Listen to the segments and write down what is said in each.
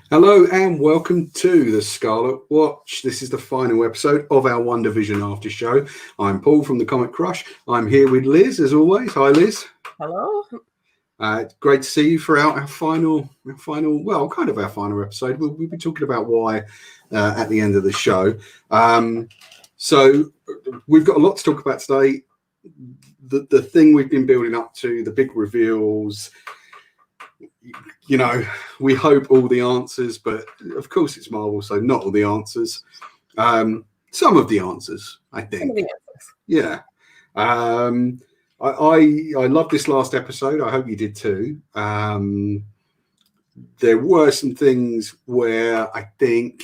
Hello and welcome to the Scarlet Watch. This is the final episode of our WandaVision after show. I'm Paul from the Comic Crush. I'm here with Liz as always. Hi, Liz. Hello. Great to see you throughout our final episode. We'll be talking about why at the end of the show. So we've got a lot to talk about today. The thing we've been building up to, the big reveals. You know, we hope all the answers, but of course it's Marvel, so not all the answers. Some of the answers, I think. Some of the answers. Yeah. I love this last episode. I hope you did too. There were some things where I think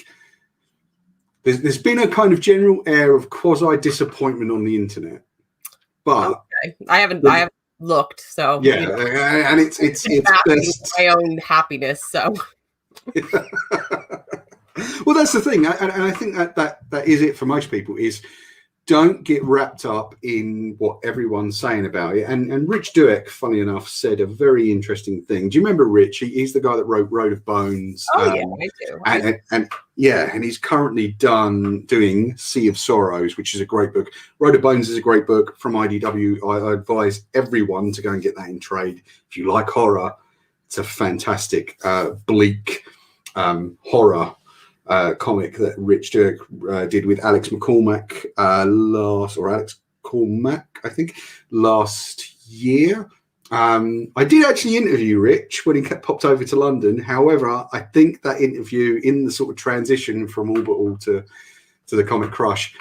there's been a kind of general air of quasi disappointment on the internet. But okay. I haven't looked, so yeah, you know, and it's best my own happiness. So well, that's the thing, and I think that is it for most people. Is don't get wrapped up in what everyone's saying about it. And Rich Douek, funny enough, said a very interesting thing. Do you remember Rich? He's the guy that wrote Road of Bones. Oh yeah, I do. And he's currently doing Sea of Sorrows, which is a great book. Road of Bones is a great book from IDW. I advise everyone to go and get that in trade. If you like horror, it's a fantastic, bleak horror comic that Rich Douek did with Alex McCormack last year. I did actually interview Rich when he popped over to London. However, I think that interview in the sort of transition from All But All to the Comic Crush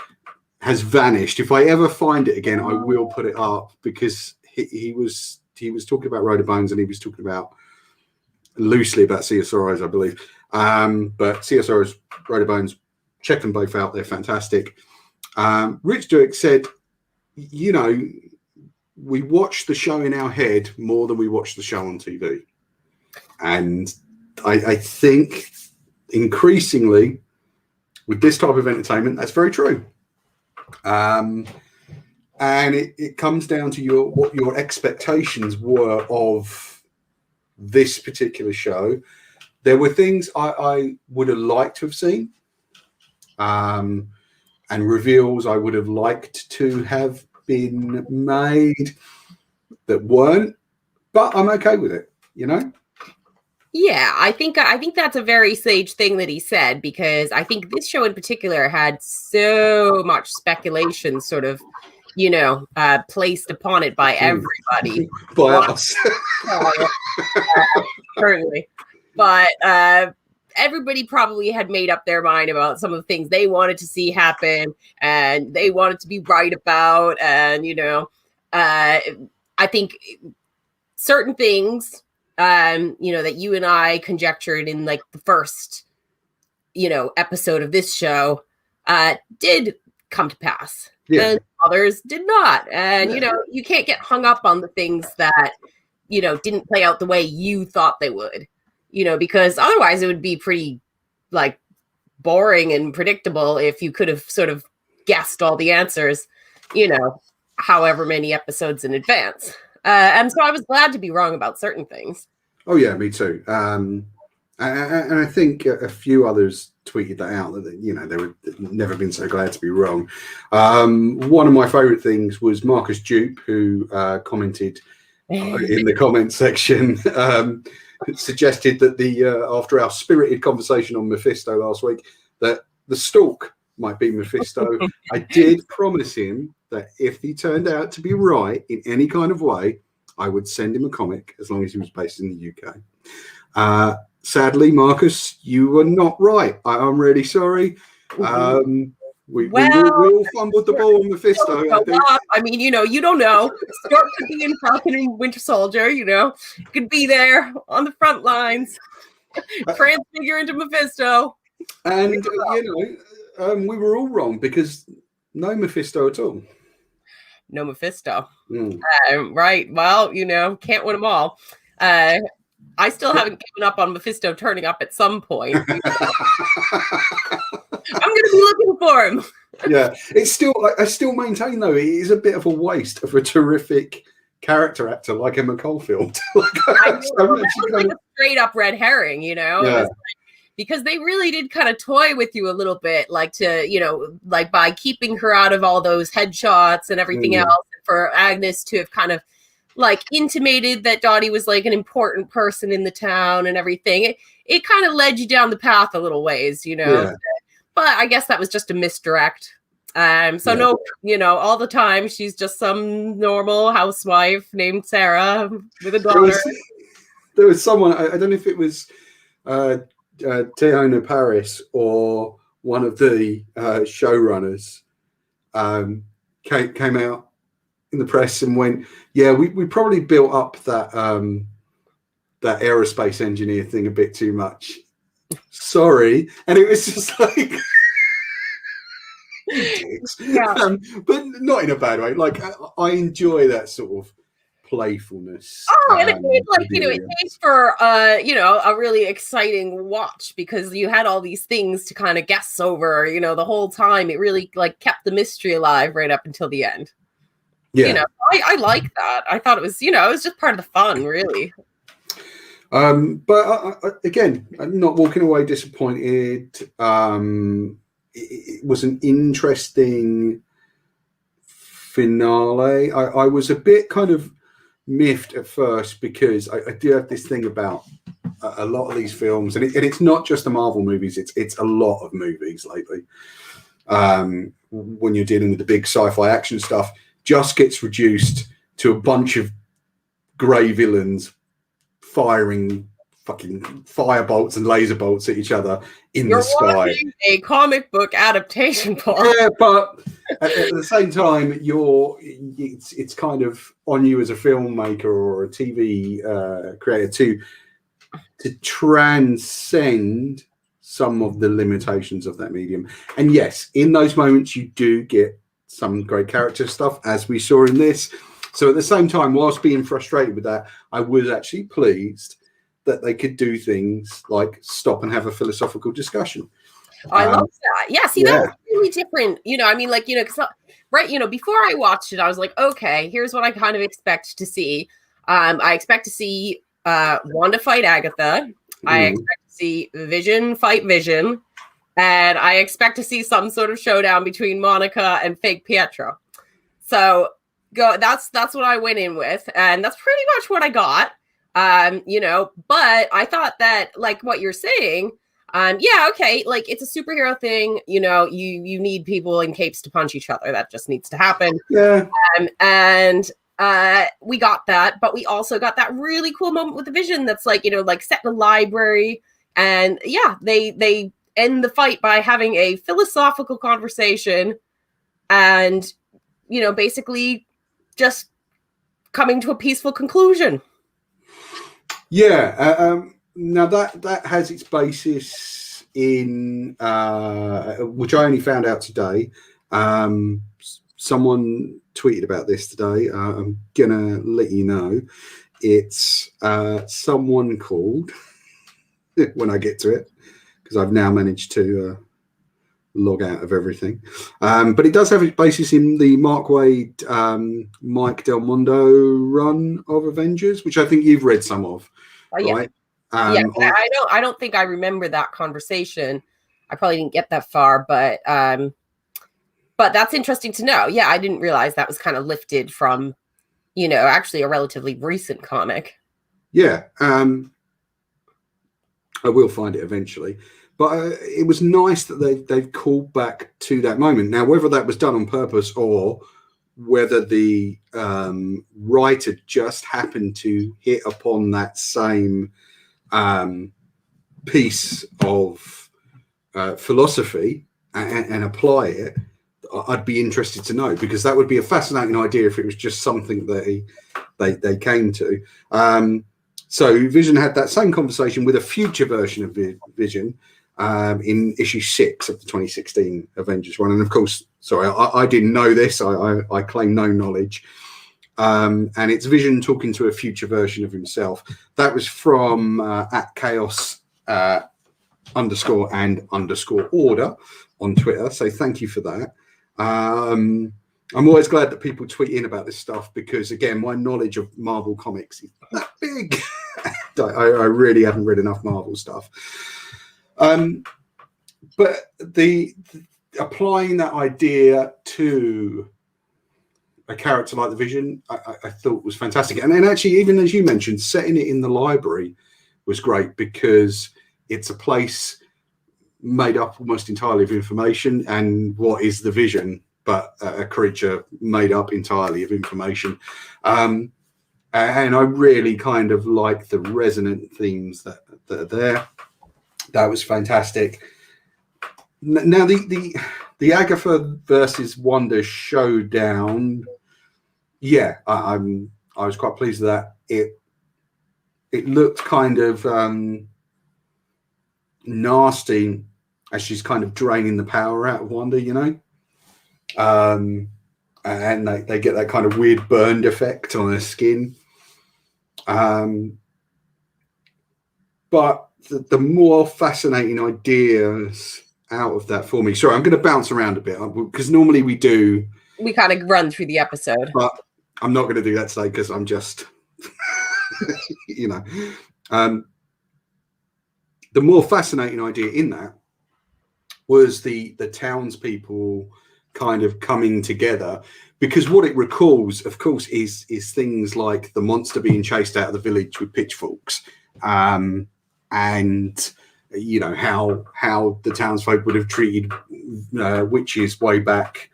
has vanished. If I ever find it again, I will put it up, because he was talking about Road of Bones, and he was talking loosely about Sea of Sorrows, I believe. But Sea of Sorrows, Road of Bones, check them both out. They're fantastic. Rich Douek said, you know, we watch the show in our head more than we watch the show on TV. And I think increasingly with this type of entertainment, that's very true. And it comes down to what your expectations were of this particular show. There were things I would have liked to have seen, and reveals I would have liked to have been made that weren't, but I'm okay with it, you know? Yeah, I think that's a very sage thing that he said, because I think this show in particular had so much speculation sort of, you know, placed upon it by everybody. By us. Currently. But everybody probably had made up their mind about some of the things they wanted to see happen and they wanted to be right about. And, you know, I think certain things, you know, that you and I conjectured in like the first, you know, episode of this show did come to pass. Yeah. And others did not. And, you know, you can't get hung up on the things that, you know, didn't play out the way you thought they would. You know, because otherwise it would be pretty like boring and predictable if you could have sort of guessed all the answers, you know, however many episodes in advance. And so I was glad to be wrong about certain things. Oh, yeah, me too. And I think a few others tweeted that out, that, you know, they would never been so glad to be wrong. One of my favorite things was Marcus Dupe, who commented in the comment section, suggested that after our spirited conversation on Mephisto last week, that the Stalk might be Mephisto. I did promise him that if he turned out to be right in any kind of way, I would send him a comic, as long as he was based in the UK. Sadly, Marcus, you were not right. I'm really sorry. We all fumbled the ball on Mephisto. I mean, you know, you don't know. Stork could be in Falcon and Winter Soldier, you know, could be there on the front lines, transfigure into Mephisto. And, you know, we were all wrong, because no Mephisto at all. No Mephisto. Right. Well, you know, can't win them all. I still haven't given up on Mephisto turning up at some point. I'm going to be looking for him. Yeah, I still maintain, though, it is a bit of a waste of a terrific character actor like Emma Caulfield. Like, a straight up red herring, you know? Yeah. because they really did kind of toy with you a little bit, like to, you know, like by keeping her out of all those headshots and everything else, for Agnes to have kind of like intimated that Dottie was like an important person in the town and everything. It kind of led you down the path a little ways, you know. Yeah. But I guess that was just a misdirect. No, you know, all the time she's just some normal housewife named Sarah with a daughter. There was someone, I don't know if it was Teona Paris or one of the showrunners came out in the press and went, yeah, we probably built up that that aerospace engineer thing a bit too much. Sorry. And it was just like... Yeah. But not in a bad way. Like I enjoy that sort of playfulness. And it made, like, you know, it made for you know, a really exciting watch, because you had all these things to kind of guess over, you know, the whole time. It really like kept the mystery alive right up until the end. Yeah. You know, I like that. I thought it was, you know, it was just part of the fun, really. But again, I'm not walking away disappointed. It was an interesting finale. I was a bit kind of miffed at first, because I do have this thing about a lot of these films, and it's not just the Marvel movies, it's a lot of movies lately. When you're dealing with the big sci-fi action stuff, just gets reduced to a bunch of grey villains firing fucking firebolts and laser bolts at each other in the sky. You're watching a comic book adaptation, Paul. Yeah, but at the same time, it's kind of on you as a filmmaker or a TV creator to transcend some of the limitations of that medium. And yes, in those moments, you do get some great character stuff, as we saw in this. So at the same time, whilst being frustrated with that, I was actually pleased that they could do things like stop and have a philosophical discussion. I love that. Yeah, see, that was really different. You know, I mean, like, you know, because, right, you know, before I watched it, I was like, okay, here's what I kind of expect to see. I expect to see Wanda fight Agatha. I expect to see Vision fight Vision. And I expect to see some sort of showdown between Monica and fake Pietro. So that's what I went in with. And that's pretty much what I got. You know, but I thought that, like what you're saying, yeah, okay, like it's a superhero thing, you know, you need people in capes to punch each other. That just needs to happen. Yeah. And we got that, but we also got that really cool moment with the Vision that's like, you know, like set in a library. And yeah, they end the fight by having a philosophical conversation and, you know, basically just coming to a peaceful conclusion. Yeah, now that has its basis in which I only found out today. Someone tweeted about this today. I'm gonna let you know. It's someone called when I get to it, because I've now managed to log out of everything. But it does have its basis in the Mark Waid, Mike Del Mondo run of Avengers, which I think you've read some of. Right? Yeah, I don't think I remember that conversation. I probably didn't get that far, but that's interesting to know. Yeah, I didn't realize that was kind of lifted from, you know, actually a relatively recent comic. Yeah, I will find it eventually. But it was nice that they've called back to that moment. Now, whether that was done on purpose or whether the writer just happened to hit upon that same piece of philosophy and apply it, I'd be interested to know, because that would be a fascinating idea if it was just something that they came to. So Vision had that same conversation with a future version of Vision in issue 6 of the 2016 Avengers run. And of course, sorry, I didn't know this. I claim no knowledge. And it's Vision talking to a future version of himself. That was from at chaos _and_order on Twitter. So thank you for that. I'm always glad that people tweet in about this stuff, because again, my knowledge of Marvel comics is that big. I really haven't read enough Marvel stuff. But the applying that idea to a character like the Vision, I thought was fantastic. And then actually, even as you mentioned, setting it in the library was great because it's a place made up almost entirely of information. And what is the Vision but a creature made up entirely of information? And I really kind of like the resonant themes that are there. That was fantastic. Now the Agatha versus Wanda showdown, yeah, I was quite pleased with that. It looked kind of nasty as she's kind of draining the power out of Wanda, you know, and they get that kind of weird burned effect on her skin. But the more fascinating ideas out of that for me. Sorry, I'm going to bounce around a bit because normally we kind of run through the episode, but I'm not going to do that today because I'm just, you know, the more fascinating idea in that was the townspeople kind of coming together, because what it recalls, of course, is things like the monster being chased out of the village with pitchforks, and you know how the townsfolk would have treated witches way back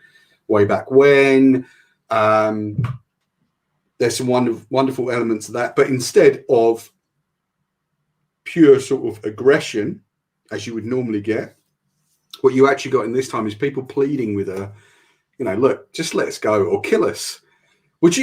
when. There's some wonderful elements of that, but instead of pure sort of aggression, as you would normally get, what you actually got in this time is people pleading with her, you know, look, just let us go or kill us, which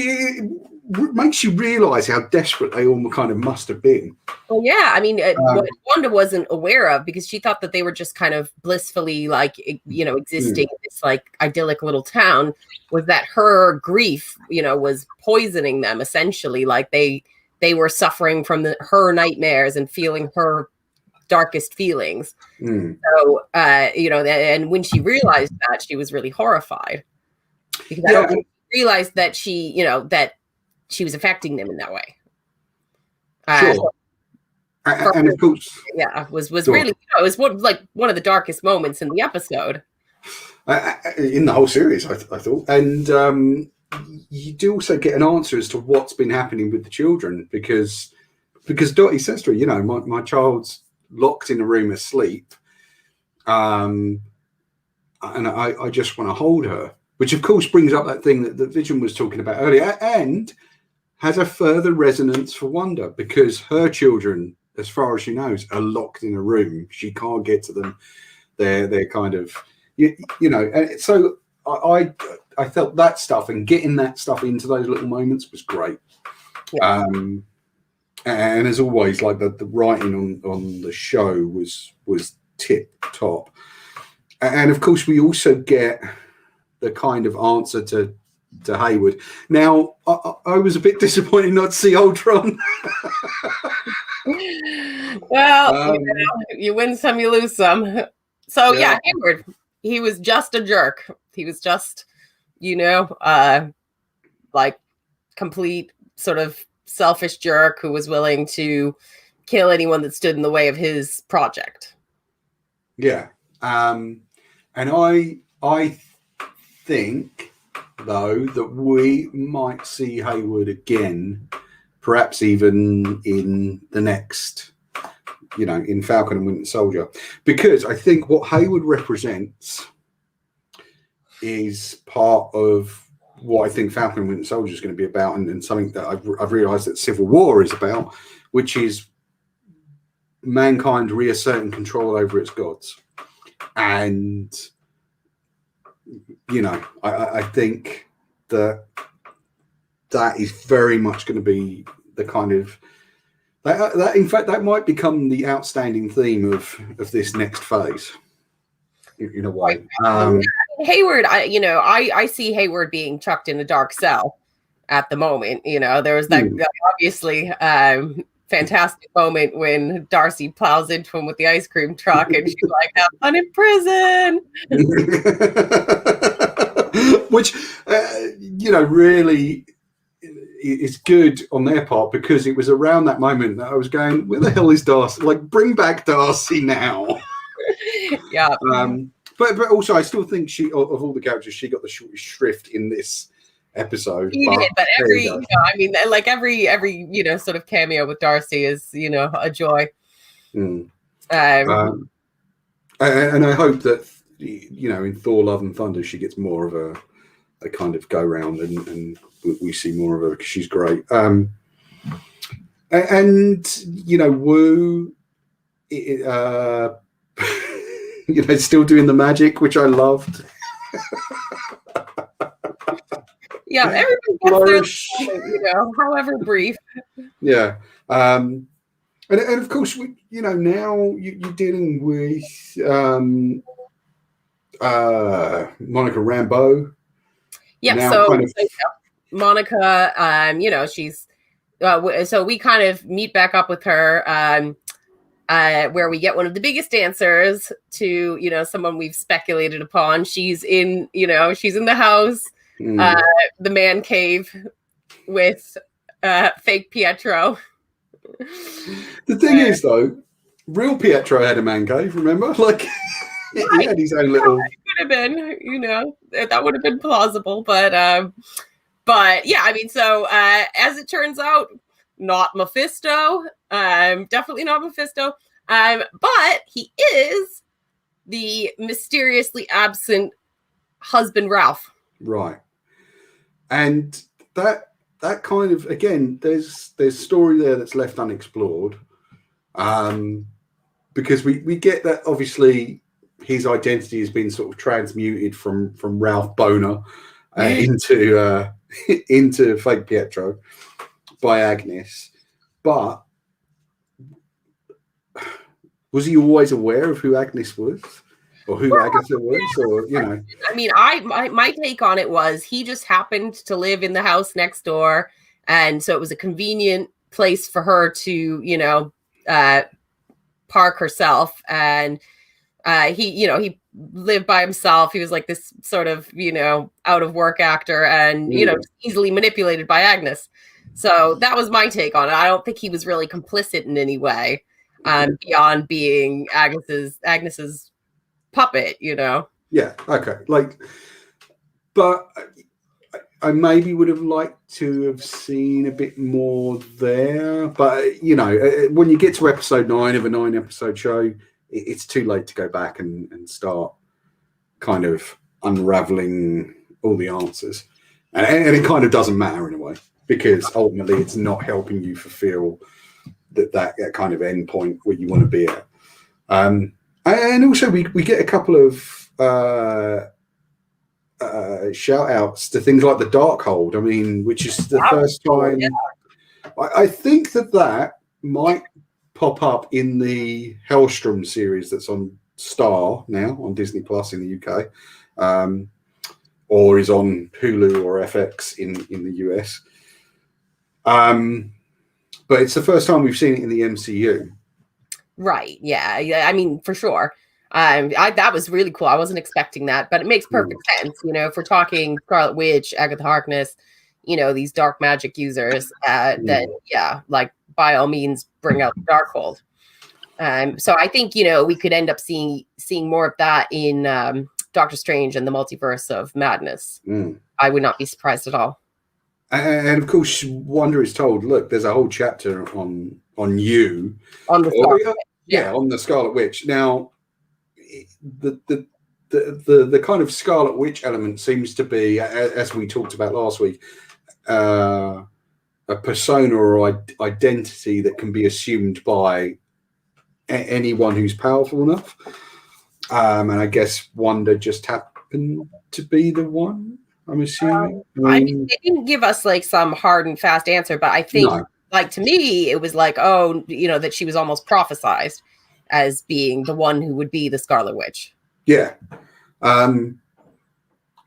makes you realize how desperate they all kind of must have been. Well, yeah, I mean, what Wanda wasn't aware of, because she thought that they were just kind of blissfully, like, you know, existing in this like idyllic little town, was that her grief, you know, was poisoning them essentially. Like they were suffering from her nightmares and feeling her darkest feelings. So, you know, and when she realized that, she was really horrified, because I don't think she realized that she, you know, that she was affecting them in that way. Sure. So and of course, yeah, was really, you know, it was one of the darkest moments in the episode, in the whole series, I thought. And you do also get an answer as to what's been happening with the children, because Dottie says to her, you know, my child's locked in a room asleep, and I just want to hold her, which of course brings up that thing that Vision was talking about earlier, and has a further resonance for Wanda, because her children, as far as she knows, are locked in a room. She can't get to them. They're kind of, you know. And so I felt that stuff, and getting that stuff into those little moments was great. Yeah. And as always, like the writing on the show was tip top. And of course, we also get the kind of answer to Hayward. Now, I was a bit disappointed not to see Ultron. Well, you know, you win some, you lose some. So yeah, Hayward, he was just a jerk. He was just, you know, like complete sort of selfish jerk who was willing to kill anyone that stood in the way of his project. Yeah. And I think, though, that we might see Hayward again, perhaps even in the next, you know, in Falcon and Winter Soldier, because I think what Hayward represents is part of what I think Falcon and Winter Soldier is going to be about, and something that I've realised that Civil War is about, which is mankind reasserting control over its gods. And, you know, I think that is very much going to be the kind of that in fact that might become the outstanding theme of this next phase in a way. Hayward, I see Hayward being chucked in a dark cell at the moment. You know, there was that obviously fantastic moment when Darcy plows into him with the ice cream truck, and she's like, "I'm in prison," which you know, really, is good on their part, because it was around that moment that I was going, where the hell is Darcy? Like, bring back Darcy now. Yeah. But also, I still think she, of all the characters, she got the shortest shrift in this episode. He did, but every, I mean, like every, sort of cameo with Darcy is, a joy. And I hope that, in Thor: Love and Thunder, she gets more of a kind of go round, and we see more of her, because she's great. And Wu, still doing the magic, which I loved. Yeah, everybody gets their, however brief. Yeah. And of course, now you're dealing with Monica Rambeau. Yeah, so Monica, she's so we kind of meet back up with her, where we get one of the biggest answers to someone we've speculated upon. She's in the house, the man cave with fake Pietro. The thing is, though, real Pietro had a man cave. Remember, like he had his own little. It could have been, that would have been plausible, but yeah, I mean, so as it turns out, not Mephisto, definitely not Mephisto, but he is the mysteriously absent husband Ralph. Right, and that kind of, again, there's story there that's left unexplored, because we get that obviously his identity has been sort of transmuted from Ralph Boner into fake Pietro by Agnes. But was he always aware of who Agnes was, or who Agatha was, or I mean, my take on it was he just happened to live in the house next door, and so it was a convenient place for her to park herself, and he lived by himself. He was like this sort of out of work actor, and easily manipulated by Agnes. So that was my take on it. I don't think he was really complicit in any way, beyond being Agnes's puppet. Yeah. Okay. But I maybe would have liked to have seen a bit more there. But when you get to episode 9 of a 9-episode show, it's too late to go back and start kind of unraveling all the answers, and it kind of doesn't matter in a way, because ultimately it's not helping you fulfill that kind of end point where you want to be at. And also we get a couple of shout outs to things like the Darkhold. I mean, which is the first time. Yeah. I think that might pop up in the Hellstrom series that's on Star now on Disney Plus in the UK, or is on Hulu or FX in the US. But it's the first time we've seen it in the MCU. Right. Yeah. I mean, for sure. That was really cool. I wasn't expecting that, but it makes perfect sense. If we're talking Scarlet Witch, Agatha Harkness, these dark magic users, then like by all means bring out the Darkhold. So I think we could end up seeing more of that in Doctor Strange and the Multiverse of Madness. I would not be surprised at all. And of course, Wanda is told, look, there's a whole chapter on you on the Scarlet Witch. On the Scarlet Witch. Now, the kind of Scarlet Witch element seems to be, as we talked about last week, a persona or identity that can be assumed by anyone who's powerful enough. And I guess Wanda just happened to be the one, I'm assuming. I mean, they didn't give us like some hard and fast answer, but I think, like, to me, it was like, that she was almost prophesized as being the one who would be the Scarlet Witch. Yeah.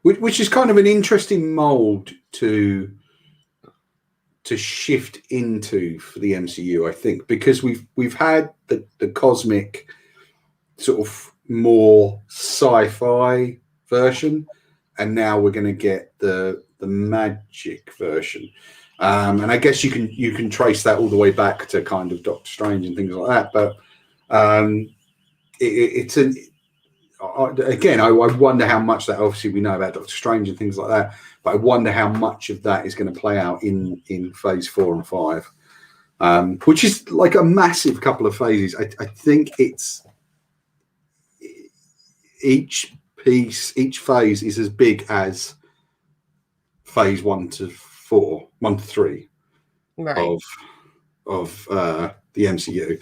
Which is kind of an interesting mold to shift into for the MCU, I think, because we've had the cosmic sort of more sci-fi version, and now we're going to get the magic version. And I guess you can trace that all the way back to kind of Doctor Strange and things like that. But it's an again, I wonder how much that, obviously we know about Doctor Strange and things like that, but I wonder how much of that is going to play out in phase 4 and 5, which is like a massive couple of phases. I think it's each phase is as big as phase 1 to 3 right. of the MCU.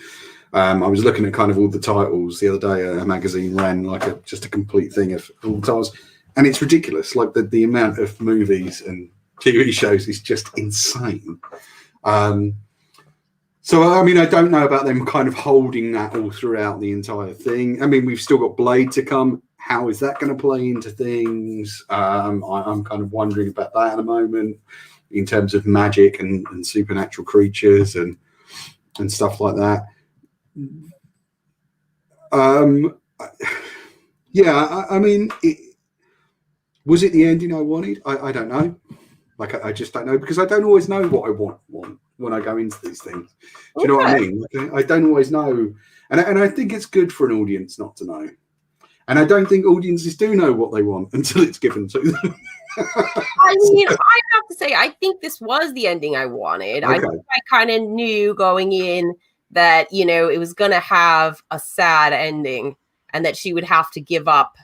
I was looking at kind of all the titles the other day. A magazine ran like just a complete thing of all the titles, and it's ridiculous. Like the amount of movies and TV shows is just insane. So I mean, I don't know about them kind of holding that all throughout the entire thing. I mean, we've still got Blade to come. How is that going to play into things? I'm kind of wondering about that at the moment, in terms of magic and supernatural creatures and stuff like that. Yeah, I mean, was it the ending I wanted? I don't know. Like, I just don't know, because I don't always know what I want when I go into these things. Do you know what I mean? I don't always know. And I think it's good for an audience not to know. And I don't think audiences do know what they want until it's given to them. I mean, I have to say, I think this was the ending I wanted. Okay. I kind of knew going in that, you know, it was going to have a sad ending and that she would have to give up,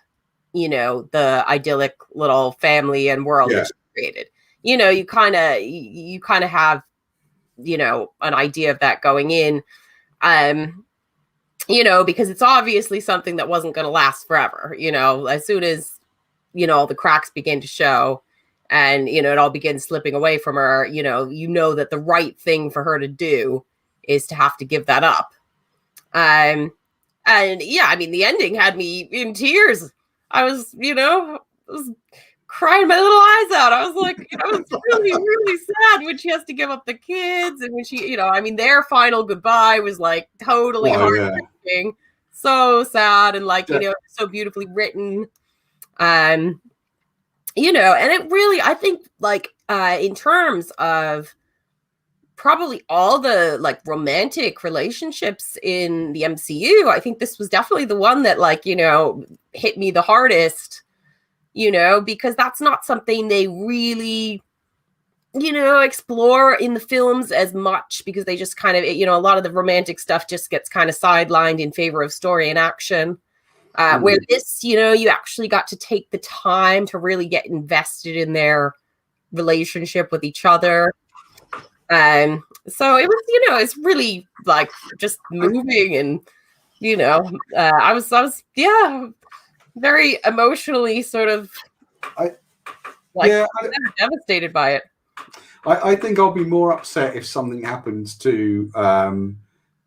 you know, the idyllic little family and world that she created. You know, you kind of have, you know, an idea of that going in, you know, because it's obviously something that wasn't going to last forever. You know, as soon as, you know, the cracks begin to show and, you know, it all begins slipping away from her, you know that the right thing for her to do is to have to give that up. And yeah, I mean, the ending had me in tears. I was, you know, crying my little eyes out. I was like, you know, it's really, really sad when she has to give up the kids, and when she, you know, I mean, their final goodbye was like totally heartbreaking, yeah. So sad, and like, you know, so beautifully written. You know, and it really, I think, like, in terms of probably all the like romantic relationships in the MCU, I think this was definitely the one that, like, you know, hit me the hardest, you know, because that's not something they really, you know, explore in the films as much, because they just kind of, you know, a lot of the romantic stuff just gets kind of sidelined in favor of story and action. Where this, you know, you actually got to take the time to really get invested in their relationship with each other. So it was, you know, it's really like just moving, and, you know, I was, yeah, very emotionally sort of devastated by it. I think I'll be more upset if something happens to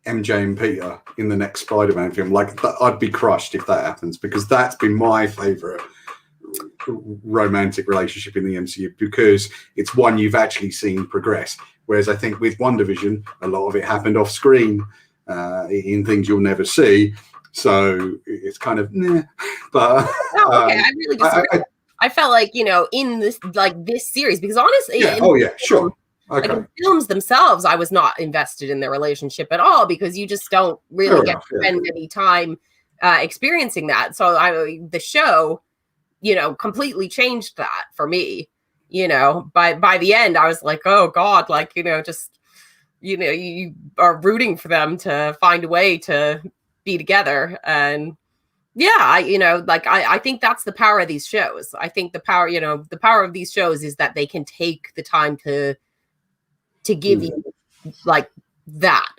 MJ and Peter in the next Spider-Man film. Like, I'd be crushed if that happens, because that's been my favorite romantic relationship in the MCU, because it's one you've actually seen progress. Whereas I think with WandaVision, a lot of it happened off screen in things you'll never see. So it's kind of, but okay, I really disagree. I felt like, you know, in this, like, this series, because honestly, sure. Okay. Like, in films themselves, I was not invested in their relationship at all, because you just don't really get to spend any time experiencing that. So the show, you know, completely changed that for me. You know, by the end, I was like, oh God, like, you know, just, you know, you are rooting for them to find a way to be together. And yeah, I think that's the power of these shows. I think the power of these shows is that they can take the time to give you like that,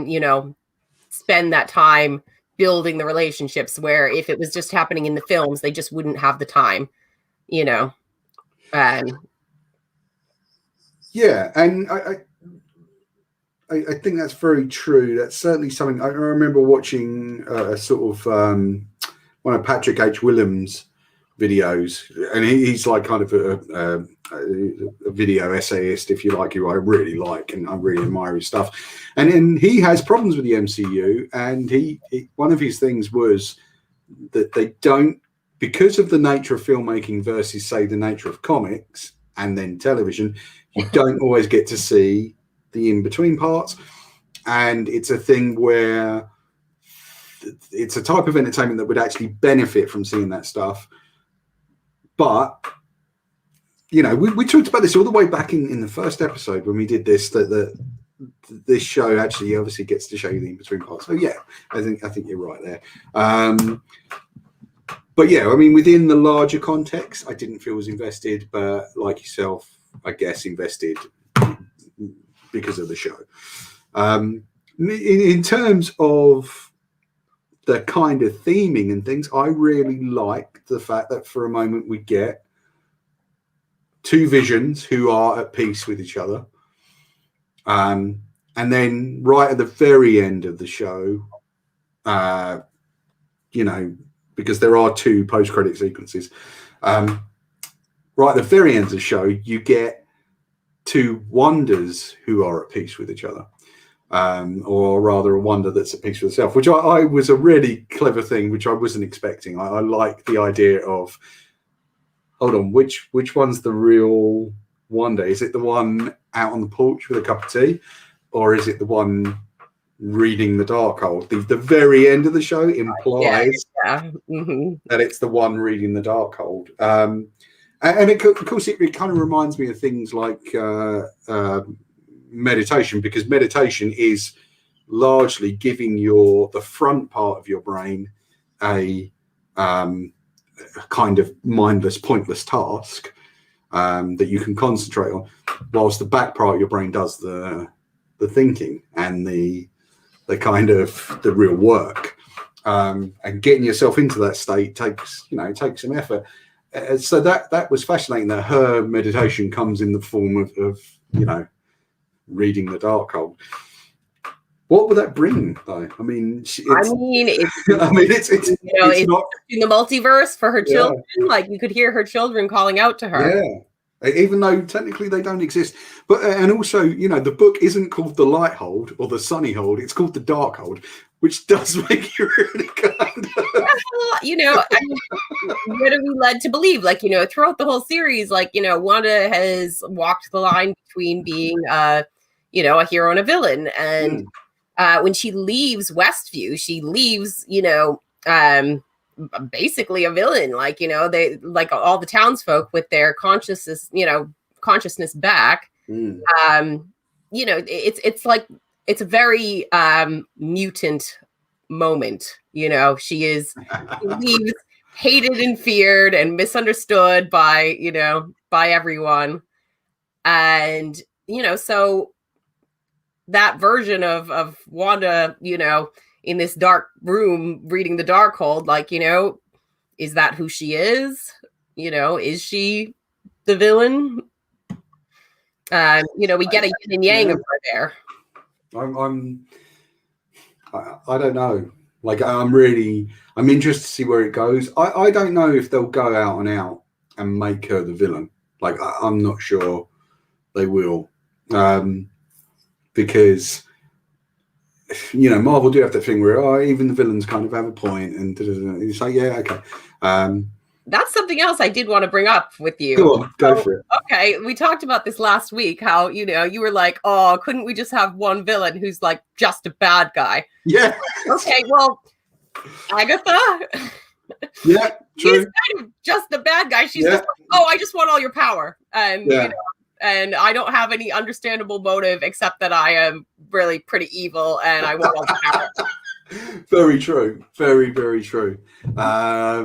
you know, spend that time building the relationships, where if it was just happening in the films, they just wouldn't have the time, you know. Yeah, and I think that's very true. That's certainly something I remember watching a sort of one of Patrick H. Williams' videos, and he's like kind of a video essayist, if you like, who I really like, and I really admire his stuff. And then he has problems with the MCU, and he one of his things was that they don't, because of the nature of filmmaking versus, say, the nature of comics and then television, You don't always get to see the in-between parts, and it's a thing where it's a type of entertainment that would actually benefit from seeing that stuff. But we talked about this all the way back in the first episode when we did this, that this show actually obviously gets to show you the in-between parts. So yeah, I think you're right there. But yeah, I mean, within the larger context, I didn't feel as invested, but like yourself, I guess invested because of the show. In terms of the kind of theming and things, I really like the fact that for a moment we get two visions who are at peace with each other. And then right at the very end of the show, because there are two post-credit sequences, right at the very end of the show, you get two Wanders who are at peace with each other. Or rather a Wanda that's at peace with herself, which I was a really clever thing, which I wasn't expecting. I like the idea of, hold on, which one's the real Wanda? Is it the one out on the porch with a cup of tea, or is it the one reading the Darkhold? The very end of the show implies that it's the one reading the Darkhold. And of course, it kind of reminds me of things like meditation, because meditation is largely giving the front part of your brain a kind of mindless, pointless task that you can concentrate on, whilst the back part of your brain does the thinking and the kind of the real work. And getting yourself into that state takes some effort. So that was fascinating, that her meditation comes in the form of reading the Darkhold. What would that bring, though? I mean, it's not in the multiverse for her children. Like, you could hear her children calling out to her. Yeah, even though technically they don't exist. But and also, the book isn't called the Lighthold or the Sunnyhold; it's called the Darkhold, which does make you really kind of. What are we led to believe? Like, throughout the whole series, Wanda has walked the line between being a hero and a villain. And when she leaves Westview, she leaves, basically a villain. They all the townsfolk with their consciousness back. It's a very mutant moment. She leaves hated and feared and misunderstood by everyone. And, so that version of Wanda, in this dark room reading the Darkhold, is that who she is? Is she the villain? We get a yin and yang of her there. I don't know. I'm interested to see where it goes. I don't know if they'll go out and out and make her the villain. I'm not sure they will. Because, Marvel do have that thing where, even the villains kind of have a point, and it's like, yeah, okay. That's something else I did want to bring up with you. Go on, go for it. Okay, we talked about this last week, how, you were like, oh, couldn't we just have one villain who's just a bad guy? Yeah. Okay, well, Agatha. Yeah, true. She's kind of just a bad guy. She's just I just want all your power. And, and I don't have any understandable motive except that I am really pretty evil and I want all the power. Very true. Very, very true. I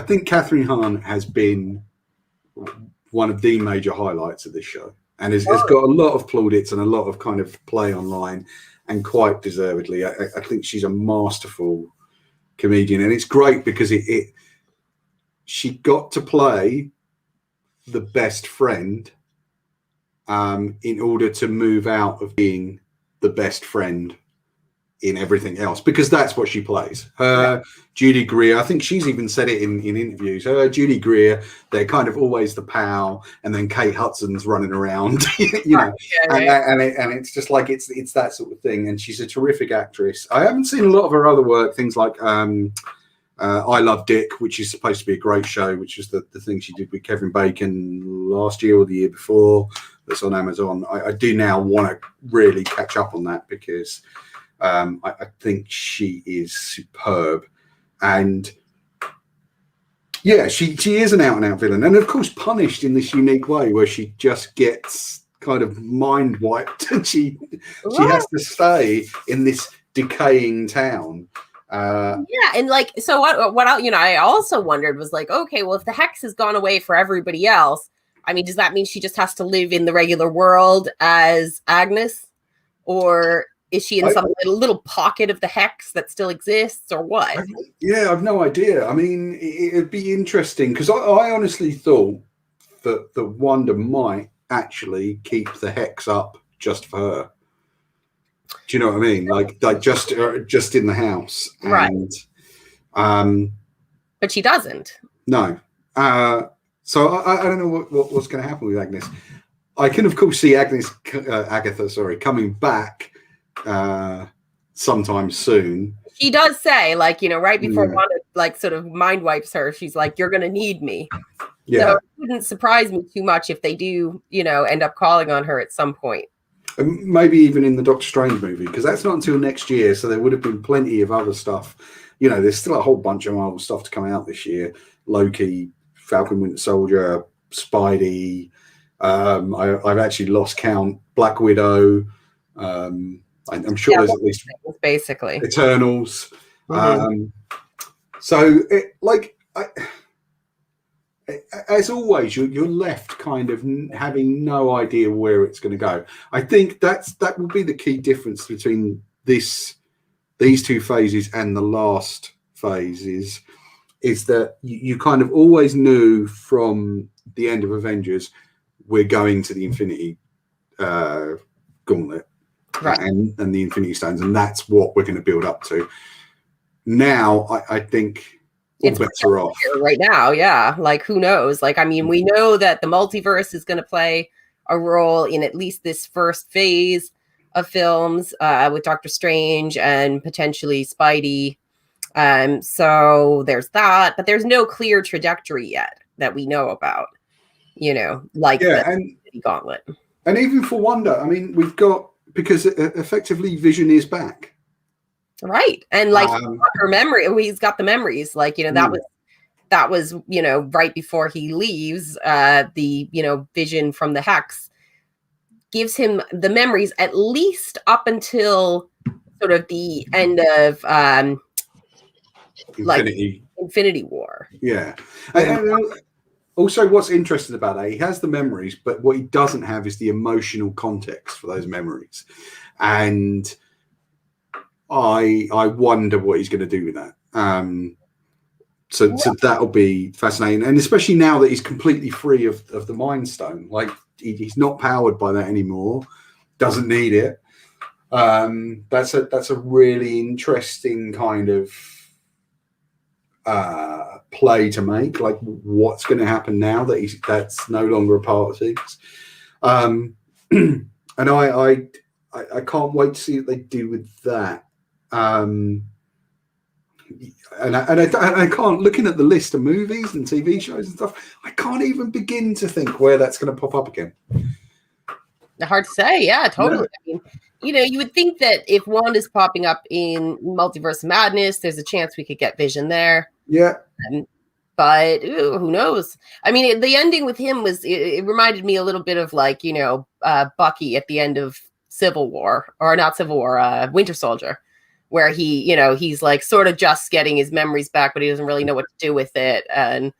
think Catherine Hahn has been one of the major highlights of this show, and has got a lot of plaudits and a lot of kind of play online, and quite deservedly. I think she's a masterful comedian, and it's great because she got to play the best friend in order to move out of being the best friend in everything else, because that's what she plays. Judy Greer, I think she's even said it in interviews. Judy Greer, they're kind of always the pal, and then Kate Hudson's running around, and it's just like it's that sort of thing. And she's a terrific actress. I haven't seen a lot of her other work, things like I Love Dick, which is supposed to be a great show, which is the thing she did with Kevin Bacon last year or the year before, that's on Amazon. I do now want to really catch up on that because I think she is superb. And yeah, she is an out-and-out villain. And of course, punished in this unique way where she just gets kind of mind wiped and she has to stay in this decaying town. Yeah, and like, so what I also wondered was like, okay, well, if the hex has gone away for everybody else, I mean, does that mean she just has to live in the regular world as Agnes, or is she in some little pocket of the hex that still exists, or what? I've no idea. I mean, it'd be interesting because I honestly thought that Wanda might actually keep the hex up just for her. Do you know what I mean? Like just in the house, and right? But she doesn't. No. So I don't know what's going to happen with Agnes. I can of course see Agatha, coming back sometime soon. She does say, like, right before Wanda like sort of mind wipes her, she's like, "You're going to need me." Yeah. So it wouldn't surprise me too much if they do, end up calling on her at some point. Maybe even in the Doctor Strange movie, because that's not until next year. So there would have been plenty of other stuff. There's still a whole bunch of Marvel stuff to come out this year. Loki, Falcon Winter Soldier, Spidey. I've actually lost count. Black Widow. I'm sure there's at least basically Eternals. Mm-hmm. As always, you're left kind of having no idea where it's going to go. I think that will be the key difference between these two phases and the last phase is that you kind of always knew from the end of Avengers we're going to the Infinity Gauntlet, right, and the Infinity Stones, and that's what we're going to build up to. Now, I think all bets are off right now. Yeah, like who knows? Like, I mean, we know that the multiverse is going to play a role in at least this first phase of films with Doctor Strange and potentially Spidey. So there's that, but there's no clear trajectory yet that we know about. The Gauntlet. And even for Wanda, I mean, we've got, because effectively Vision is back. Right. And like her memory, he's got the memories, like, that was, right before he leaves, the, Vision from the hex gives him the memories at least up until sort of the end of Infinity War. Yeah. And also, what's interesting about that, he has the memories, but what he doesn't have is the emotional context for those memories. And I wonder what he's going to do with that. So that'll be fascinating. And especially now that he's completely free of the Mind Stone. Like, he's not powered by that anymore. Doesn't need it. That's a really interesting kind of play to make, like what's going to happen now that that's no longer a part of things. And I can't wait to see what they do with that. And I can't, looking at the list of movies and TV shows and stuff, I can't even begin to think where that's going to pop up again. Hard to say. Yeah, totally. Yeah. I mean, you would think that if Wanda's popping up in Multiverse of Madness, there's a chance we could get Vision there. Yeah. But who knows? I mean, the ending with him it reminded me a little bit of like, Bucky at the end of Winter Soldier, where he's like sort of just getting his memories back, but he doesn't really know what to do with it. And,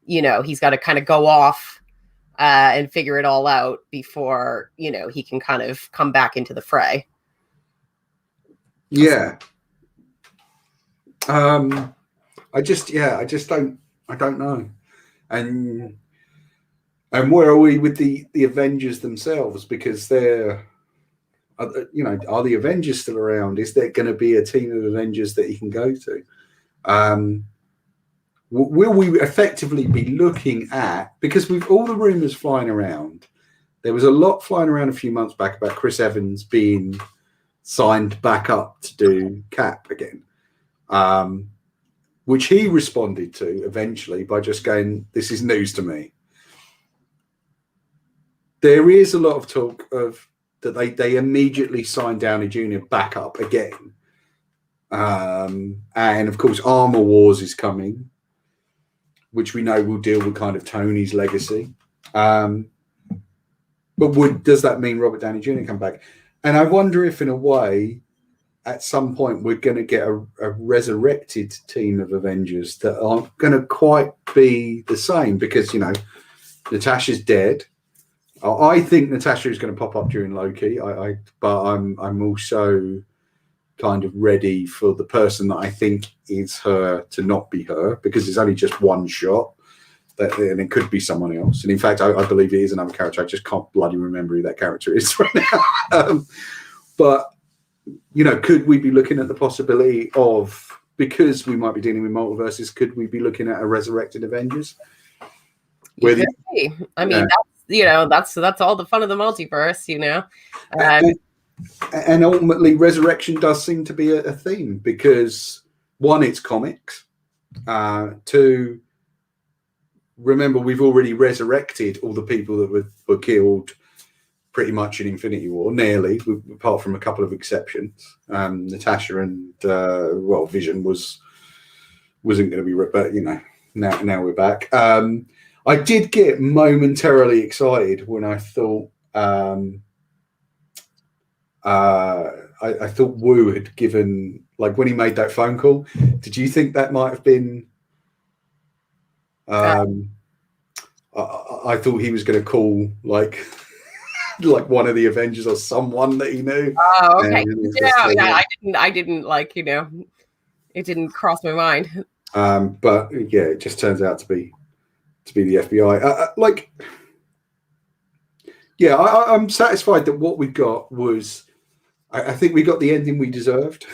he's got to kind of go off and figure it all out before, he can kind of come back into the fray. Yeah. I don't know. And where are we with the Avengers themselves? Because are the Avengers still around? Is there going to be a team of Avengers that he can go to? Will we effectively be looking at, because with all the rumors flying around, there was a lot flying around a few months back about Chris Evans being signed back up to do Cap again. which he responded to eventually by just going, "This is news to me." There is a lot of talk of that they immediately signed Downey Jr. back up again. And of course, Armor Wars is coming, which we know will deal with kind of Tony's legacy. But does that mean Robert Downey Jr. come back? And I wonder if, in a way, at some point, we're going to get a resurrected team of Avengers that aren't going to quite be the same because, you know, Natasha's dead. I think Natasha is going to pop up during Loki. But I'm also kind of ready for the person that I think is her to not be her, because it's only just one shot, and it could be someone else. And in fact, I believe it is another character. I just can't bloody remember who that character is right now. But you know, could we be looking at the possibility of, because we might be dealing with multiverses, could we be looking at a resurrected Avengers? I mean, that's all the fun of the multiverse, you know. And ultimately, resurrection does seem to be a theme because, one, it's comics. Two, remember, we've already resurrected all the people that were killed pretty much in Infinity War, nearly, apart from a couple of exceptions. Natasha and, Vision wasn't going to be, but, you know, now we're back. I did get momentarily excited when I thought I thought Wu had given, like, when he made that phone call. Did you think that might have been? I thought he was going to call like one of the Avengers or someone that he knew. Oh, okay. I didn't like, you know, it didn't cross my mind. But yeah, it just turns out to be the FBI. I'm satisfied that what we got was. I think we got the ending we deserved.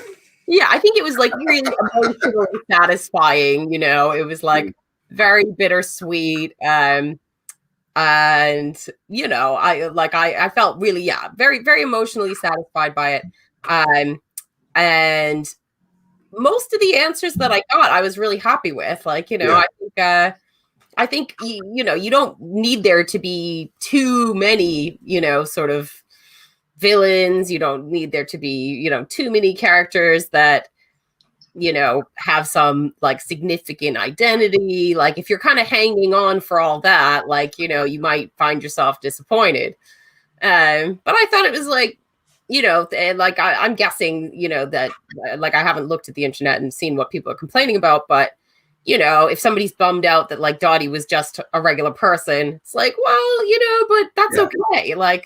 Yeah, I think it was like really emotionally satisfying. You know, it was like very bittersweet. And you know, I felt really, very, very emotionally satisfied by it. And most of the answers that I got, I was really happy with. Like, you know, I think you know, you don't need there to be too many, you know, sort of villains. You don't need there to be, you know, too many characters that, you know, have some like significant identity. Like, if you're kind of hanging on for all that, like, you know, you might find yourself disappointed. But I thought it was like, you know, and like I'm guessing, you know, that like I haven't looked at the internet and seen what people are complaining about, but you know, if somebody's bummed out that like Dottie was just a regular person, it's like, well, you know, but that's okay. Like,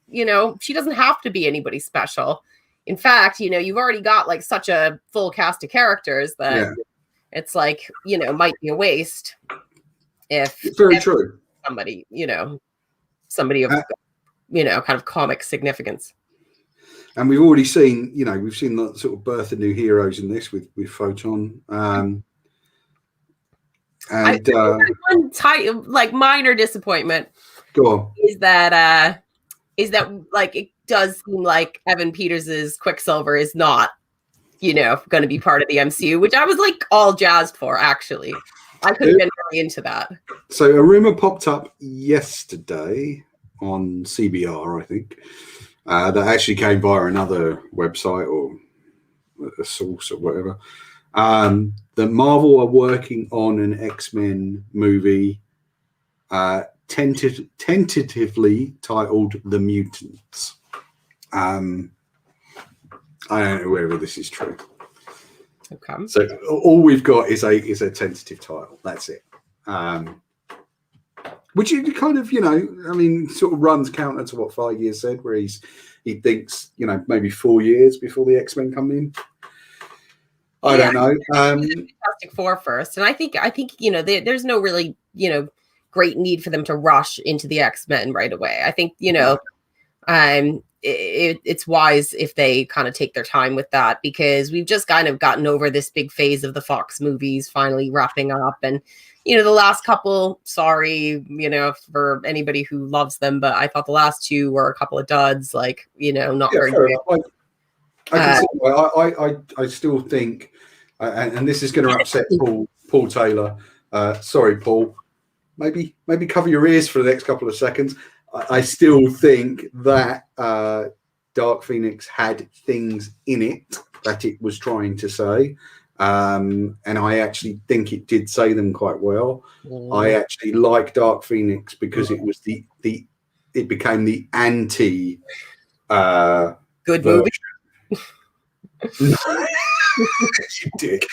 you know, she doesn't have to be anybody special. In fact, you know, you've already got like such a full cast of characters that it's like, you know, might be a waste if very true. Somebody, you know, somebody of, you know, kind of comic significance. And we've already seen, you know, we've seen the sort of birth of new heroes in this with Photon. And one like minor disappointment. Go on. Is that like it does seem like Evan Peters's Quicksilver is not, you know, going to be part of the MCU, which I was like all jazzed for. Actually, I could have been really into that. So a rumor popped up yesterday on CBR, I think, that actually came via another website or a source or whatever. That Marvel are working on an X-Men movie, tentatively titled The Mutants. I don't know whether this is true. Okay. So all we've got is a tentative title. That's it. Which you kind of, you know, I mean, sort of runs counter to what Feige said, where he thinks, you know, maybe 4 years before the X-Men come in. I don't know. Fantastic Four first, and I think you know, there's no really, you know, great need for them to rush into the X-Men right away. I think, you know, it's wise if they kind of take their time with that, because we've just kind of gotten over this big phase of the Fox movies finally wrapping up, and you know, the last couple, sorry, you know, for anybody who loves them, but I thought the last two were a couple of duds, like, you know, not very good. I still think and this is going to upset Paul Taylor. Sorry, Paul. Maybe cover your ears for the next couple of seconds. I still think that Dark Phoenix had things in it that it was trying to say. And I actually think it did say them quite well. I actually like Dark Phoenix because it was it became the anti good movie. You dick.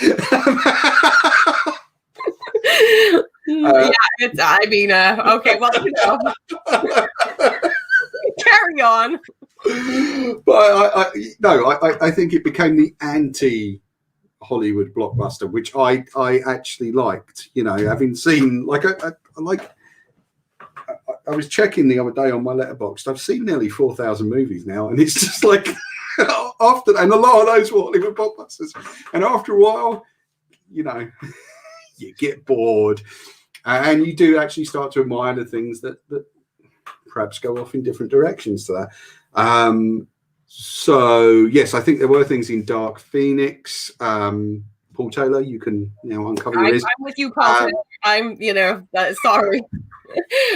I mean, okay, well, carry on. But I think it became the anti Hollywood blockbuster, which I actually liked. Having seen I was checking the other day on my letterboxd. I've seen nearly 4,000 movies now, and it's just like and a lot of those were Hollywood blockbusters. And after a while, you get bored, and you do actually start to admire the things that perhaps go off in different directions to that. So yes, I think there were things in Dark Phoenix. Paul Taylor, you can now uncover your ears. I'm with you, Paul. I'm, sorry.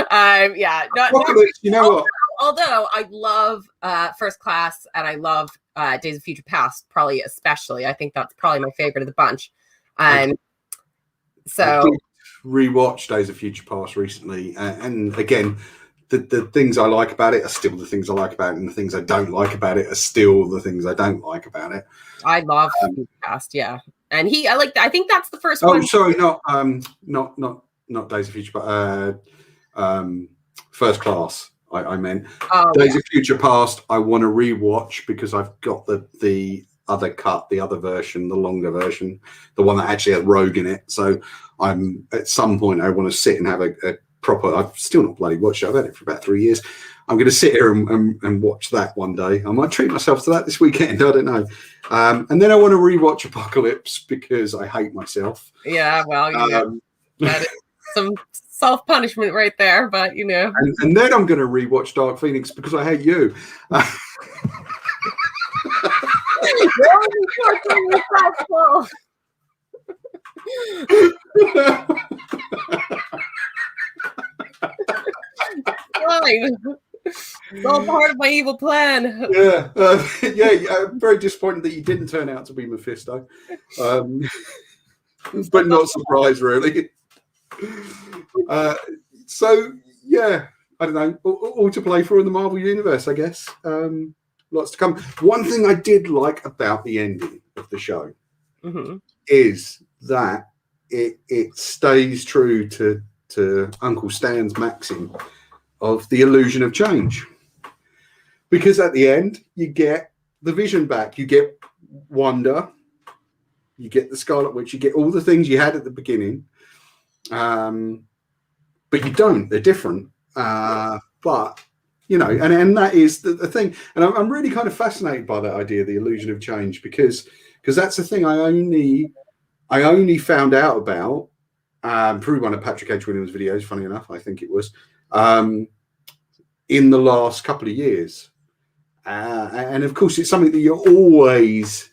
What? Although I love First Class and I love Days of Future Past, probably especially. I think that's probably my favorite of the bunch. So I did rewatch Days of Future Past recently, and again, the things I like about it are still the things I like about it, and the things I don't like about it are still the things I don't like about it. I love Future Past, yeah. And I think that's the first one. Oh, sorry, not Days of Future, but First Class. I meant Days of Future Past. I want to rewatch because I've got the other cut, the other version, the longer version, the one that actually had Rogue in it. So I'm at some point I want to sit and have a proper. I've still not bloody watched it. I've had it for about 3 years. I'm going to sit here and watch that one day. I might treat myself to that this weekend. I don't know. And then I want to rewatch Apocalypse because I hate myself. Yeah, well, that is some self-punishment right there, but And then I'm going to rewatch Dark Phoenix because I hate you. Fine. It's all part of my evil plan. Yeah, I'm very disappointed that you didn't turn out to be Mephisto, but not surprised really. So yeah, I don't know, all to play for in the Marvel universe, I guess. Lots to come. One thing I did like about the ending of the show is that it stays true to Uncle Stan's maxim of the illusion of change, because at the end you get the Vision back, you get Wanda, you get the Scarlet Witch, you get all the things you had at the beginning, but you don't. They're different, but and that is the thing. And I'm really kind of fascinated by that idea, the illusion of change, because that's the thing I only found out about through one of Patrick H. Williams' videos, funny enough, I think it was, in the last couple of years. And of course, it's something that you're always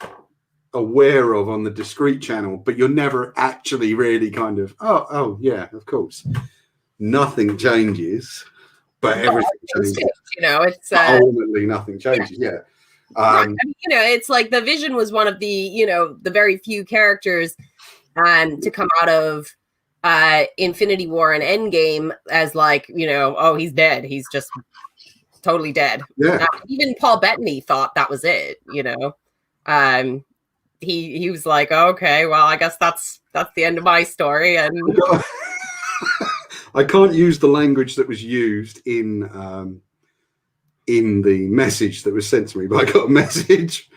aware of on the discrete channel, but you're never actually really kind of, oh yeah, of course. Nothing changes, but everything changes. It's ultimately nothing changes, yeah. It's like the Vision was one of the, the very few characters to come out of Infinity War and Endgame as like, he's dead. He's just totally dead. Yeah. Even Paul Bettany thought that was it, he was like, okay, well, I guess that's the end of my story. And I can't use the language that was used in the message that was sent to me, but I got a message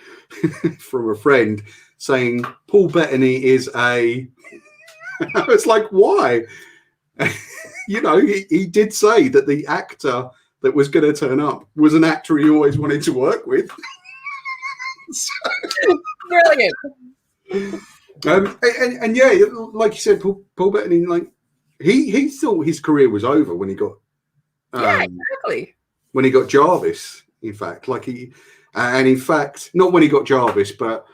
from a friend saying Paul Bettany is a. I was like, why? He did say that the actor that was going to turn up was an actor he always wanted to work with. Brilliant. And yeah, like you said, Paul Bettany, like he thought his career was over when he got exactly when he got Jarvis. In fact, not when he got Jarvis, but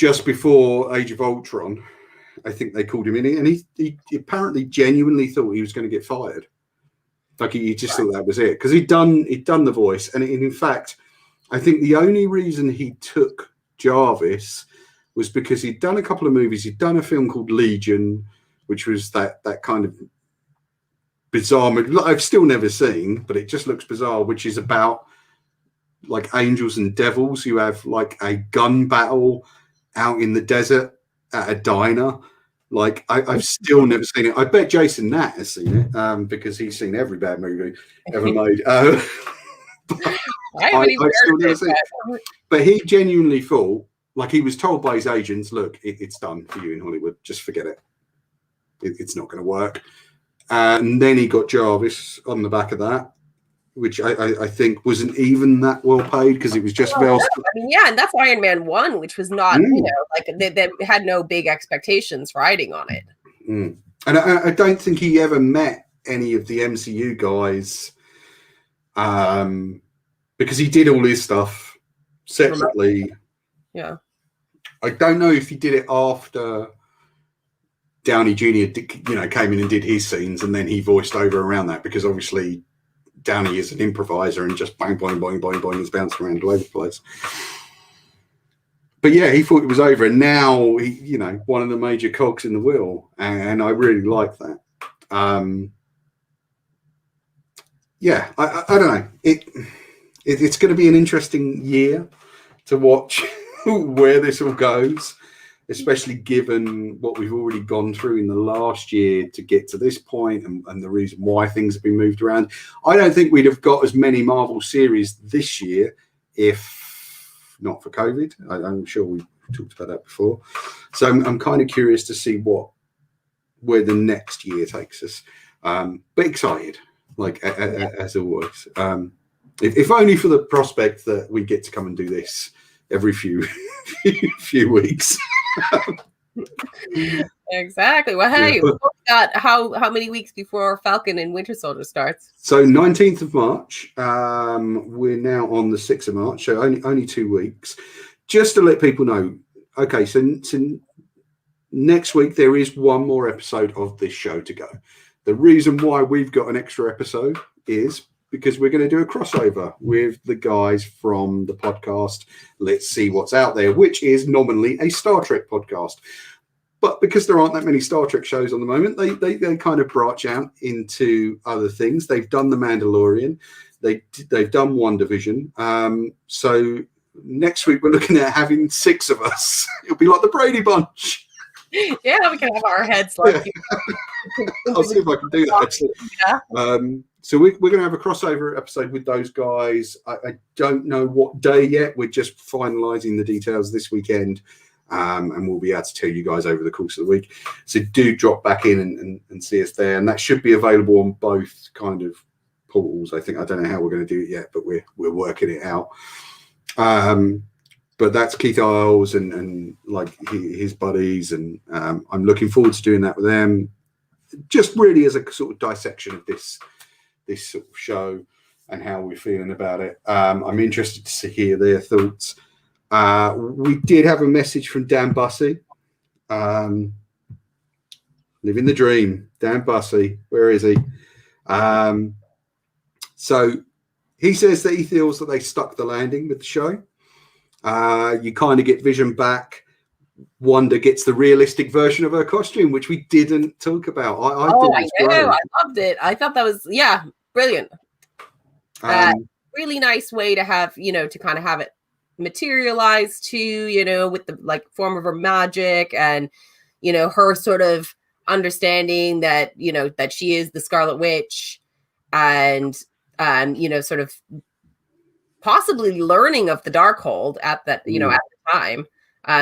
just before Age of Ultron, I think they called him in, and he apparently genuinely thought he was going to get fired. Like he just thought that was it, because he'd done the voice, and in fact, I think the only reason he took Jarvis was because he'd done a couple of movies. He'd done a film called Legion, which was that kind of bizarre movie I've still never seen, but it just looks bizarre, which is about like angels and devils who have like a gun battle out in the desert at a diner. Like I've still never seen it. I bet Jason Nat has seen it because he's seen every bad movie ever made. I've still never seen it. But he genuinely thought, like he was told by his agents, look, it's done for you in Hollywood. Just forget it. It's not going to work. And then he got Jarvis on the back of that, which I think wasn't even that well paid because it was just Val. I mean, yeah, and that's Iron Man 1, which was not, like they had no big expectations riding on it. And I don't think he ever met any of the MCU guys because he did all his stuff separately. Yeah. I don't know if he did it after Downey Jr. Came in and did his scenes and then he voiced over around that, because obviously Downey is an improviser and just bang, boing, boing, boing, boing, he's bouncing around all over the place. But yeah, he thought it was over, and now he, one of the major cogs in the wheel, and I really like that. Yeah, I don't know. It's going to be an interesting year to watch where this all goes, especially given what we've already gone through in the last year to get to this point, and the reason why things have been moved around. I don't think we'd have got as many Marvel series this year if not for COVID. I'm sure we talked about that before. So I'm kind of curious to see where the next year takes us. But excited, like as always. If only for the prospect that we get to come and do this every few weeks. Exactly. Well, hey, we've got how many weeks before Falcon and Winter Soldier starts? So 19th of March. We're now on the 6th of March, so only 2 weeks. Just to let people know, okay, so next week there is one more episode of this show to go. The reason why we've got an extra episode is because we're going to do a crossover with the guys from the podcast Let's See What's Out There, which is nominally a Star Trek podcast. But because there aren't that many Star Trek shows on the moment, they kind of branch out into other things. They've done The Mandalorian. They've done WandaVision. So next week we're looking at having 6 of us. It'll be like the Brady Bunch. Yeah, we can have our heads like I'll see if I can do that, actually. Yeah. So we're going to have a crossover episode with those guys. I don't know what day yet. We're just finalising the details this weekend, and we'll be able to tell you guys over the course of the week. So do drop back in and see us there, and that should be available on both kind of portals. I don't know how we're going to do it yet, but we're working it out. But that's Keith Isles and like his buddies, and I'm looking forward to doing that with them. Just really as a sort of dissection of this sort of show and how we're feeling about it. I'm interested to hear their thoughts. We did have a message from Dan Bussey. Living the dream. Dan Bussey. Where is he? So he says that he feels that they stuck the landing with the show. You kind of get Vision back. Wanda gets the realistic version of her costume, which we didn't talk about. I thought it was great. I loved it. I thought that was, brilliant. Really nice way to have, to kind of have it materialize too, with the like form of her magic and, her sort of understanding that, that she is the Scarlet Witch and, sort of possibly learning of the Darkhold at that, at the time.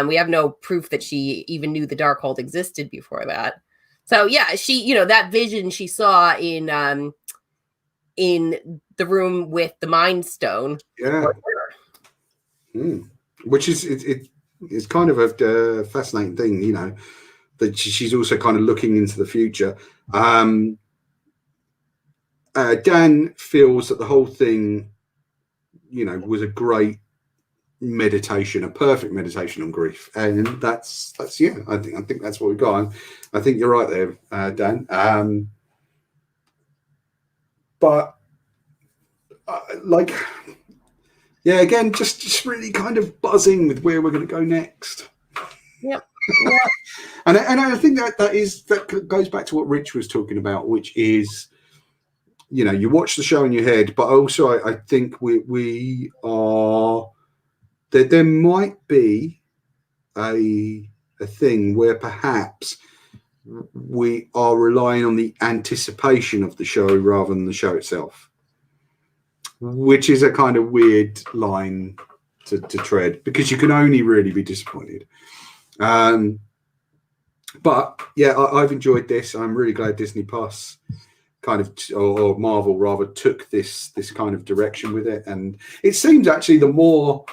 We have no proof that she even knew the Darkhold existed before that. So yeah, she, that vision she saw in the room with the Mind Stone. Yeah. Which is it's kind of a fascinating thing, that she's also kind of looking into the future. Dan feels that the whole thing, was a great meditation, a perfect meditation on grief, and that's yeah. I think that's what we got. I think you're right there, Dan. But like, yeah, again, just really kind of buzzing with where we're going to go next. Yep. Yeah. and I think that goes back to what Rich was talking about, which is, you know, you watch the show in your head, but also I think we are there might be a thing where perhaps we are relying on the anticipation of the show rather than the show itself, which is a kind of weird line to tread, because you can only really be disappointed. But yeah, I've enjoyed this. I'm really glad Disney Plus kind of, or Marvel rather, took this kind of direction with it. And it seems actually the more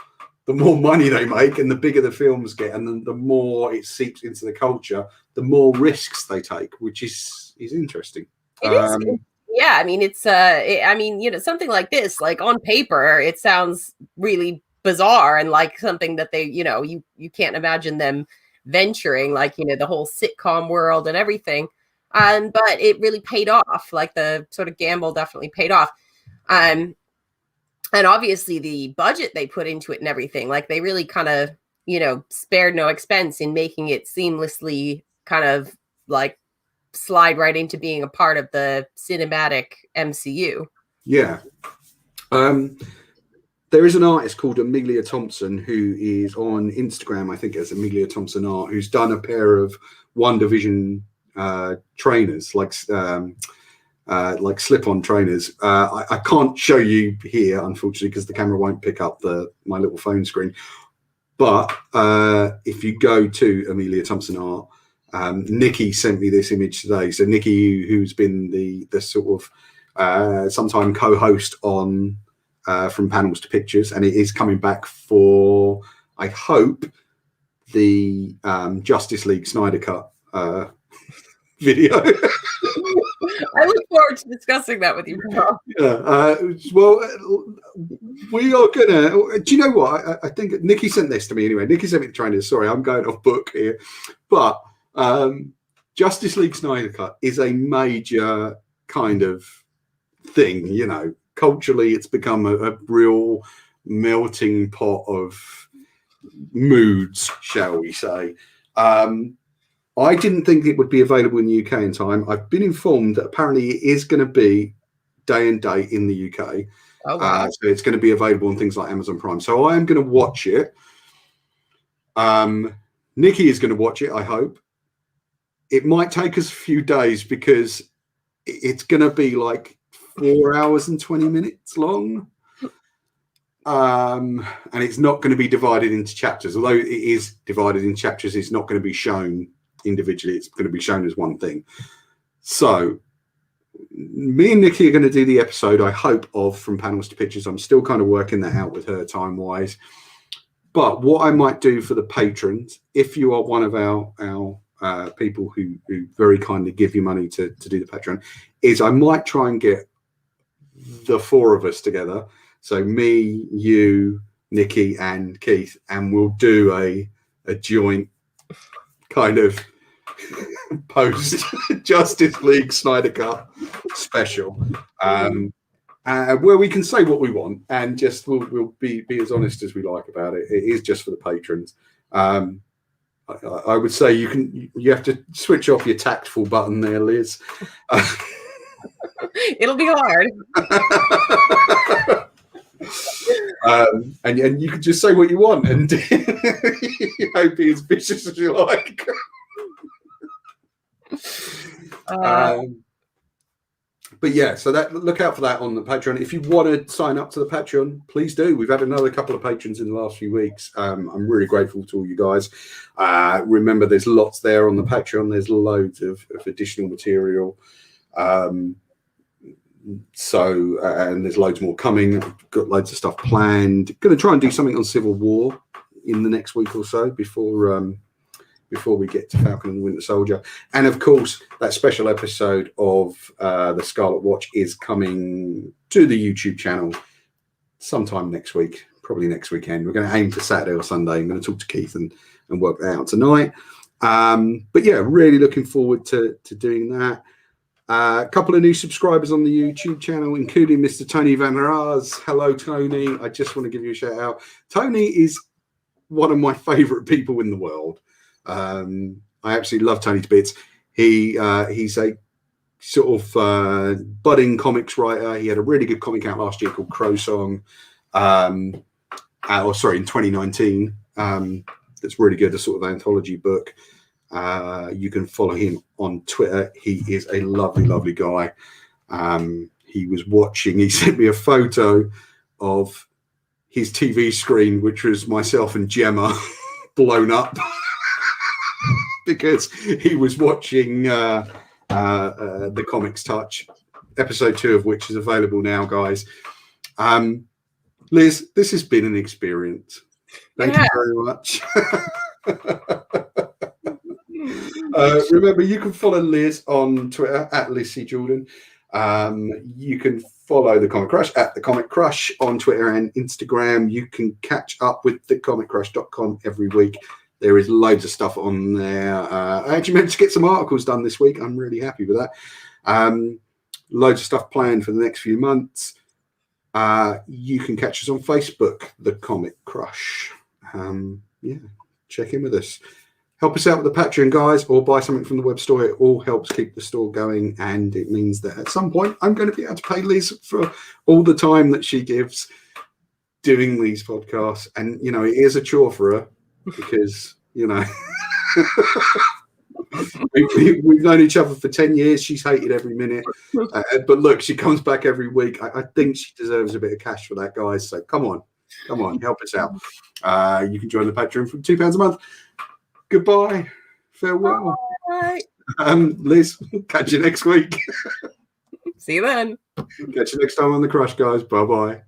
money they make and the bigger the films get, and the more it seeps into the culture, the more risks they take, which is interesting. It is. Yeah, I mean, it's I mean, you know, something like this, like on paper, it sounds really bizarre and like something that they, you know, you can't imagine them venturing, like, you know, the whole sitcom world and everything. But it really paid off. Like the sort of gamble definitely paid off. And obviously the budget they put into it and everything, like they really kind of, you know, spared no expense in making it seamlessly kind of like slide right into being a part of the cinematic MCU. Yeah. There is an artist called Amelia Thompson who is on Instagram, I think, as Amelia Thompson Art, who's done a pair of WandaVision trainers, like slip-on trainers. I can't show you here, unfortunately, because the camera won't pick up my little phone screen. But if you go to Amelia Thompson Art, Nikki sent me this image today. So Nikki, who's been the sort of sometime co-host on From Panels to Pictures, and it is coming back for, I hope, the Justice League Snyder Cut video. I look forward to discussing that with you, Carl. Yeah. Well, we are gonna. Do you know what? I think Nikki sent this to me anyway. Nikki sent me the trainers. Sorry, I'm going off book here, but Justice League Snyder Cut is a major kind of thing. You know, culturally, it's become a real melting pot of moods, shall we say. I didn't think it would be available in the UK in time. I've been informed that apparently it is going to be day and date in the UK. Oh, wow. So it's going to be available on things like Amazon Prime. So I am going to watch it. Nikki is going to watch it, I hope. It might take us a few days because it's going to be like 4 hours and 20 minutes long. And it's not going to be divided into chapters. Although it is divided in chapters, it's not going to be shown individually. It's going to be shown as one thing. So me and Nikki are going to do the episode, I hope, of From Panels to Pictures. I'm still kind of working that out with her time-wise. But what I might do for the patrons, if you are one of our people who very kindly give you money to do the Patreon, is I might try and get the four of us together. So me, you, Nikki, and Keith, and we'll do a joint kind of post Justice League Snyder Cut special, where we can say what we want and just we'll be as honest as we like about it. It is just for the patrons. I would say you have to switch off your tactful button there, Liz. It'll be hard. And you can just say what you want and you know, be as vicious as you like. But yeah, so look out for that on the Patreon. If you want to sign up to the Patreon, please do. We've had another couple of patrons in the last few weeks. I'm really grateful to all you guys. Remember, there's lots there on the Patreon. There's loads of additional material. So there's loads more coming. I've got loads of stuff planned. Going to try and do something on Civil War in the next week or so before we get to Falcon and the Winter Soldier. And of course, that special episode of the Scarlet Watch is coming to the YouTube channel sometime next week, probably next weekend. We're going to aim for Saturday or Sunday. I'm going to talk to Keith and work that out tonight. But yeah, really looking forward to doing that. A couple of new subscribers on the YouTube channel, including Mr. Tony Van Raas. Hello, Tony. I just want to give you a shout out. Tony is one of my favorite people in the world. I absolutely love Tony to bits. He's a sort of budding comics writer. He had a really good comic out last year called Crow Song. In 2019. That's really good, a sort of anthology book. You can follow him on Twitter. He is a lovely, lovely guy. He sent me a photo of his TV screen, which was myself and Gemma blown up because he was watching the Comics Touch, episode 2 of which is available now, guys. Liz, this has been an experience. Thank you very much. Remember, you can follow Liz on Twitter at Liz C. Jordan. You can follow The Comic Crush at The Comic Crush on Twitter and Instagram. You can catch up with thecomiccrush.com every week. There is loads of stuff on there. I actually managed to get some articles done this week. I'm really happy with that. Loads of stuff planned for the next few months. You can catch us on Facebook, The Comic Crush. Check in with us. Help us out with the Patreon, guys, or buy something from the web store. It all helps keep the store going, and it means that at some point I'm going to be able to pay Liz for all the time that she gives doing these podcasts. And, you know, it is a chore for her because, you know, we've known each other for 10 years. She's hated every minute. But look, she comes back every week. I think she deserves a bit of cash for that, guys. So come on, help us out. You can join the Patreon for £2 a month. Goodbye. Farewell. Bye. Liz, catch you next week. See you then. Catch you next time on The Crush, guys. Bye-bye.